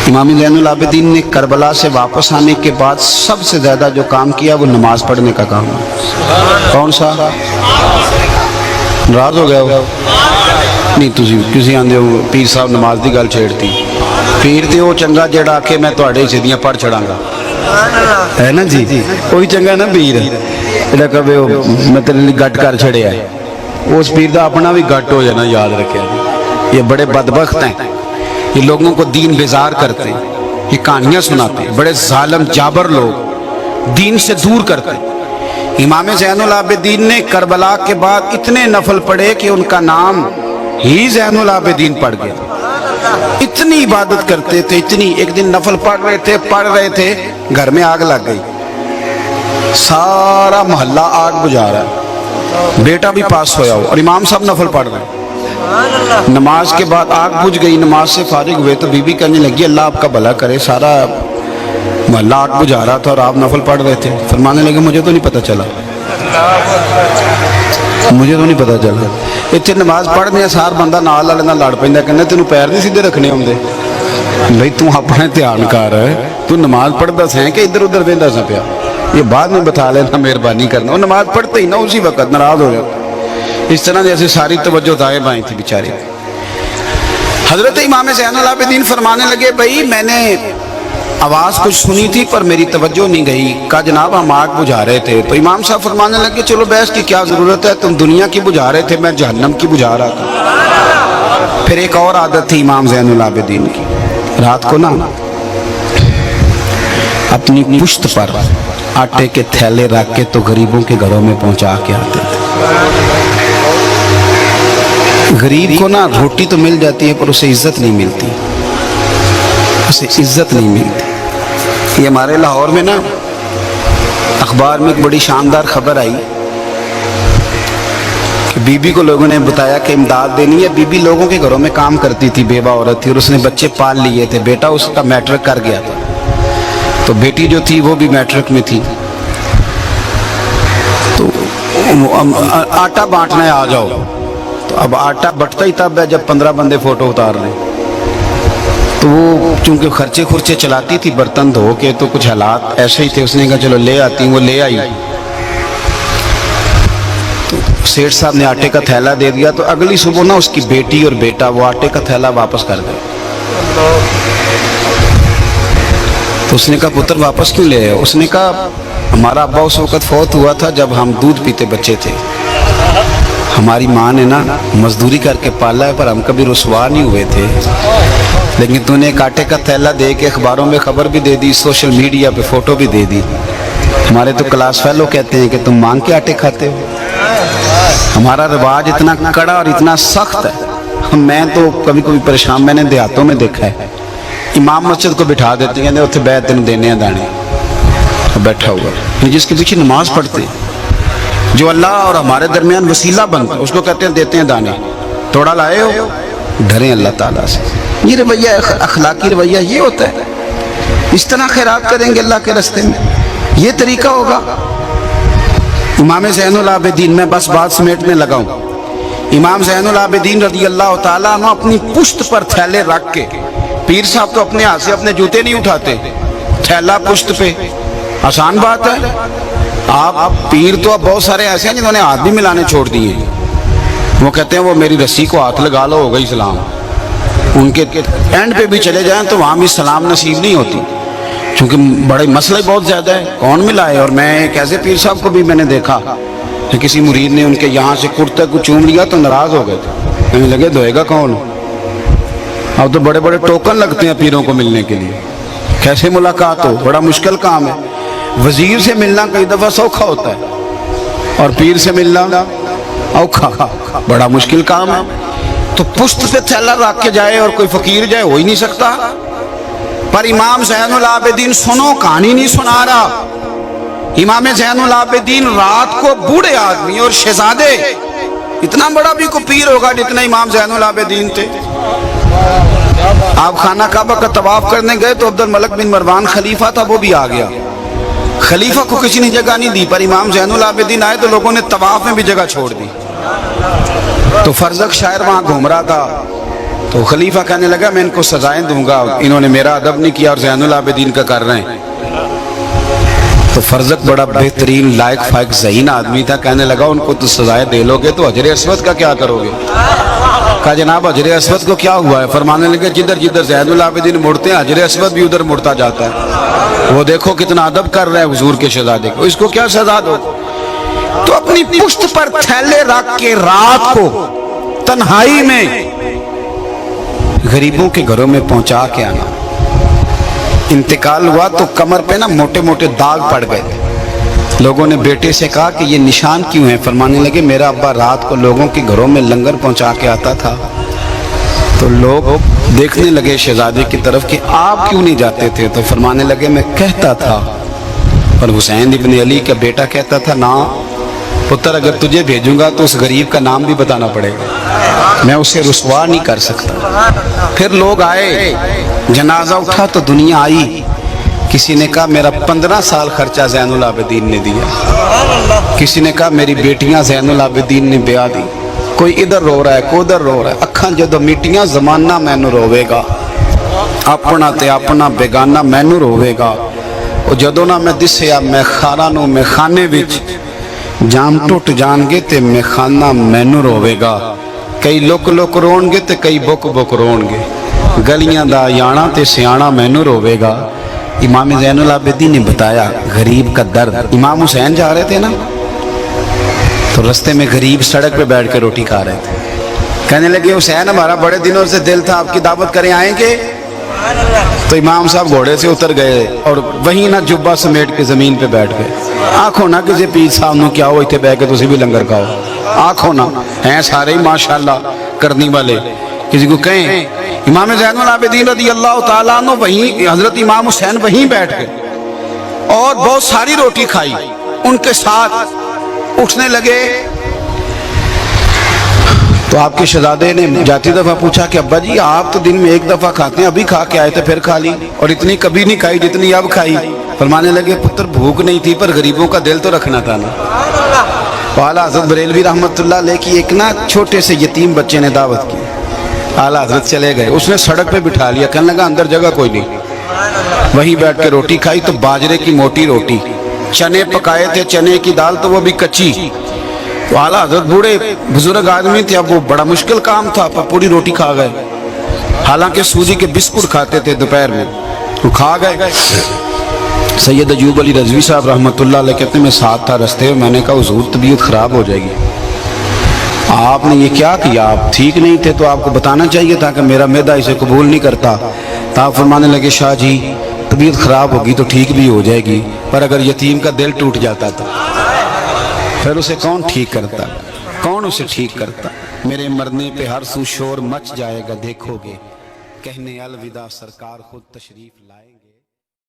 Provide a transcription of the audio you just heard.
इमाम ज़ैनुल आबिदीन ने करबला से वापस आने के बाद सबसे ज़्यादा जो काम किया वो नमाज पढ़ने का काम है। कौन सा? नाराज हो गया हो? नहीं तुसी आंदे हो पीर साहब नमाज की गल छेड़ती। पीर तो वो चंगा जेड़ा आके मैं तुहाडे सिद्धियां पढ़ छड़ांगा, है ना जी? वही चंगा ना पीर जेड़ा कहे मैं तेरे लिए गट कर छड़िया है। उस पीर का अपना भी गट हो जाना, याद रखे। ये बड़े बदबख्त हैं, ये लोगों को दीन बेजार करते हैं, ये कहानियाँ सुनाते हैं, बड़े जालिम जाबर लोग दीन से दूर करते हैं। इमाम ज़ैनुल आबिदीन ने करबला के बाद इतने नफल पढ़े कि उनका नाम ही ज़ैनुल आबिदीन पड़ गया। इतनी इबादत करते थे, इतनी। एक दिन नफल पढ़ रहे थे, घर में आग लग गई, सारा मोहल्ला आग बुझा रहा है, बेटा भी पास होया हो और इमाम साहब नफल पढ़ रहे हैं। नमाज के बाद आग बुझ गई, नमाज से फारिग हुए तो बीबी कहने लगी अल्लाह आपका भला करे, सारा मोहल्ला आग बुझा रहा था और आप नफल पढ़ रहे थे। फरमाने लगे मुझे तो नहीं पता चला, मुझे तो नहीं पता चला। इतने नमाज पढ़ने सार बंदा नाल वाले नाल लड़ पैंदा, कहना तेनू पैर नहीं सीधे रखने आउंदे। भाई तू अपने ध्यान कर, तू नमाज पढ़दा सैं कि इधर उधर वेंदा सा पिया? ये बाद में बता लेना, मेहरबानी करना। वो नमाज पढ़ते ही ना उसी वक्त नाराज हो जाता। इस तरह जैसे सारी तवज्जो दाएं बाएं थी बेचारे। हजरत इमाम ज़ैनुल आबिदीन फरमाने लगे भाई मैंने आवाज़ कुछ सुनी थी पर मेरी तवज्जो नहीं गई। कहा जनाब हम आग बुझा रहे थे। तो इमाम साहब फरमाने लगे चलो बहस की क्या ज़रूरत है, तुम दुनिया की बुझा रहे थे, मैं जहन्नम की बुझा रहा था। फिर एक और आदत थी इमाम ज़ैनुल आबिदीन की, रात को ना अपनी पुश्त पर आटे के थैले रख के तो गरीबों के घरों में पहुंचा के आते थे। गरीब को ना रोटी तो मिल जाती है पर उसे इज्जत नहीं मिलती, उसे इज्जत नहीं मिलती। ये हमारे लाहौर में ना अखबार में एक बड़ी शानदार खबर आई कि बीबी को लोगों ने बताया कि इमदाद देनी है। बीबी लोगों के घरों में काम करती थी, बेवा औरत थी और उसने बच्चे पाल लिए थे। बेटा उसका मैट्रिक कर गया था तो बेटी जो थी वो भी मैट्रिक में थी। तो आटा बांटना है आ जाओ, तो अब आटा बंटता ही तब है जब 15 बंदे फोटो उतार लें। तो वो चूंकि खर्चे खुर्चे चलाती थी बर्तन धो के, तो कुछ हालात ऐसे ही थे। उसने कहा चलो ले आती हूँ, वो ले आई। तो सेठ साहब ने आटे का थैला दे दिया। तो अगली सुबह ना उसकी बेटी और बेटा वो आटे का थैला वापस कर गए। तो उसने कहा पुत्र वापस क्यों ले आए? उसने कहा हमारा अब्बा उस वक़्त फौत हुआ था जब हम दूध पीते बच्चे थे। हमारी माँ ने ना मजदूरी करके पाला है पर हम कभी रुसवा नहीं हुए थे, लेकिन तूने एक आटे का थैला दे के अखबारों में खबर भी दे दी, सोशल मीडिया पे फोटो भी दे दी। हमारे तो क्लास फेलो कहते हैं कि तुम मांग के आटे खाते हो। हमारा रिवाज इतना कड़ा और इतना सख्त है, मैं तो कभी कभी परेशान, मैंने देहातों में देखा है इमाम मस्जिद को बिठा देते हैं, उत्थे बैठ तेन देने दाने, बैठा हुआ जिसके पीछे नमाज पढ़ते जो अल्लाह और हमारे दरमियान वसीला बनता है उसको कहते हैं देते हैं दाने। थोड़ा लाए हो, डरें अल्लाह ताला से। ये रवैया अखलाकी रवैया ये होता है। इस तरह खैरात करेंगे अल्लाह के रास्ते में, ये तरीका होगा। इमाम ज़ैनुल आबिदीन, मैं बस बात समेटने लगा हूँ। इमाम ज़ैनुल आबिदीन रज़ी अल्लाह ताला अन्हु अपनी पुश्त पर थैले रख के, पीर साहब तो अपने हाथ से अपने जूते नहीं उठाते, थैला पुश्त पे, आसान बात है। आप पीर तो अब बहुत सारे ऐसे हैं जिन्होंने हाथ भी मिलाने छोड़ दिए। वो कहते हैं वो मेरी रस्सी को हाथ लगा लो हो गई सलाम। उनके एंड पे भी चले जाएं तो वहाँ भी सलाम नसीब नहीं होती, क्योंकि बड़े मसले बहुत ज़्यादा है, कौन मिलाए। और मैं एक ऐसे पीर साहब को भी मैंने देखा कि किसी मुरीद ने उनके यहाँ से कुर्ते को चूम लिया तो नाराज़ हो गए थे, हमें लगे धोएगा कौन। अब तो बड़े बड़े टोकन लगते हैं पीरों को मिलने के लिए, कैसे मुलाकात हो, बड़ा मुश्किल काम है। वजीर से मिलना कई दफ़ा सौखा होता है और पीर से मिलना औखा, बड़ा मुश्किल काम है। तो पुश्त पे थैला रख के जाए और कोई फकीर जाए हो ही नहीं सकता। पर इमाम ज़ैनुल आबिदीन, सुनो कहानी नहीं सुना रहा, इमाम ज़ैनुल आबिदीन रात को बूढ़े आदमी और शहजादे, इतना बड़ा भी कोई पीर होगा जितना इमाम ज़ैनुल आबिदीन थे। आप खाना काबा का तवाफ करने गए तो अब्दुल मलिक बिन मरवान खलीफा था, वो भी आ गया। खलीफा को किसी ने जगह नहीं दी, पर इमाम ज़ैनुल आबिदीन आए तो लोगों ने तवाफ में भी जगह छोड़ दी। तो फरजक शायर वहाँ घूम रहा था, تو خلیفہ کہنے لگا میں ان کو سزائیں دوں گا، انہوں نے میرا ادب نہیں کیا اور زین العابدین کا کر رہے ہیں۔ تو فرزق بڑا بہترین لائق فائق ذہین آدمی تھا، کہنے لگا ان کو تو سزائیں دے لو گے تو حجر اسود کا کیا کرو گے؟ کہا جناب حجر اسود کو کیا ہوا ہے؟ فرمانے لگے جدھر جدھر زین العابدین مڑتے ہیں حجر اسود بھی ادھر مڑتا جاتا ہے، وہ دیکھو کتنا ادب کر رہے ہیں حضور کے شہزادے کو، اس کو کیا سزا دو؟ تو اپنی پشت پر تھیلے رکھ کے رات کو تنہائی میں غریبوں کے گھروں میں پہنچا کے آنا۔ انتقال ہوا تو کمر پہ نا موٹے موٹے داغ پڑ گئے تھے۔ لوگوں نے بیٹے سے کہا کہ یہ نشان کیوں ہیں؟ فرمانے لگے میرا ابا رات کو لوگوں کے گھروں میں لنگر پہنچا کے آتا تھا، تو لوگ دیکھنے لگے شہزادے کی طرف کہ آپ کیوں نہیں جاتے تھے؟ تو فرمانے لگے میں کہتا تھا، پر حسین ابن علی کا بیٹا کہتا تھا نا پتر اگر تجھے بھیجوں گا تو اس غریب کا نام بھی بتانا پڑے گا، میں اسے رسوا نہیں کر سکتا۔ پھر لوگ آئے، جنازہ اٹھا تو دنیا آئی، کسی نے کہا میرا 15 سال خرچہ زین العابدین نے دیا، کسی نے کہا میری بیٹیاں زین العابدین نے بیاہ دی، کوئی ادھر رو رہا ہے کوئی ادھر رو رہا ہے۔ اکھاں جدو میٹیاں زمانہ مینو روے گا، اپنا تے اپنا بیگانہ مینو روے گا، اور جدو نہ میں دسیا میں خانہ نو میں خانے وچ جام ٹوٹ جان گے تے میں خانہ مینو روے گا، کئی لک لک رون گے تے کئی بک بک رون گے، گلیاں دا یانا تے سیانا مینو روے گا۔ امام زین العابدین نے بتایا غریب کا درد۔ امام حسین جا رہے تھے نا تو رستے میں غریب سڑک پہ بیٹھ کے روٹی کھا رہے تھے، کہنے لگے حسین ہمارا بڑے دنوں سے دل تھا آپ کی دعوت کریں، آئیں گے؟ تو امام صاحب گھوڑے سے اتر گئے اور وہیں نہ جبہ سمیٹ کے زمین پہ بیٹھ گئے۔ آنکھوں نہ کسی پیر صاحب نو کیا ہو اتنے بہ کے تسی بھی لنگر کھاؤ، آنکھوں نہ ہیں سارے ہی ماشاءاللہ کرنی والے، کسی کو کہیں۔ امام زین العابدین رضی اللہ تعالیٰ عنہ وہیں، حضرت امام حسین وہیں بیٹھ گئے اور بہت ساری روٹی کھائی، ان کے ساتھ اٹھنے لگے تو آپ کے شہزادے نے جاتی دفعہ پوچھا کہ ابا جی آپ تو دن میں ایک دفعہ کھاتے ہیں، ابھی کھا کے آئے تھے پھر کھا لی، اور اتنی کبھی نہیں کھائی جتنی اب کھائی۔ فرمانے لگے پتر بھوک نہیں تھی پر غریبوں کا دل تو رکھنا تھا نا۔ اعلیٰ حضرت بریلوی رحمت اللہ علیہ کی ایک نا چھوٹے سے یتیم بچے نے دعوت کی، اعلیٰ حضرت چلے گئے، اس نے سڑک پہ بٹھا لیا، کہنے لگا اندر جگہ کوئی نہیں، وہیں بیٹھ کے روٹی کھائی تو باجرے کی موٹی روٹی، چنے پکائے تھے چنے کی دال تو وہ بھی کچی، تو اعلیٰ حضرت بوڑھے بزرگ آدمی تھے، اب وہ بڑا مشکل کام تھا، پوری روٹی کھا گئے، حالانکہ سوجی کے بسکٹ کھاتے تھے دوپہر میں، وہ کھا گئے۔ سید ایوب علی رضوی صاحب رحمۃ اللہ علیہ کہتے ہیں میں ساتھ تھا رستے میں، میں نے کہا حضور طبیعت خراب ہو جائے گی، آپ نے یہ کیا کیا؟ آپ ٹھیک نہیں تھے تو آپ کو بتانا چاہیے تھا کہ میرا معدہ اسے قبول نہیں کرتا۔ تو آپ فرمانے لگے شاہ جی طبیعت خراب ہوگی تو ٹھیک بھی ہو جائے گی، پر اگر یتیم کا دل ٹوٹ جاتا تھا پھر اسے کون ٹھیک کرتا، کون اسے ٹھیک کرتا؟ میرے مرنے پہ ہر سو شور مچ جائے گا دیکھو گے، کہنے الوداع سرکار خود تشریف لائے گا۔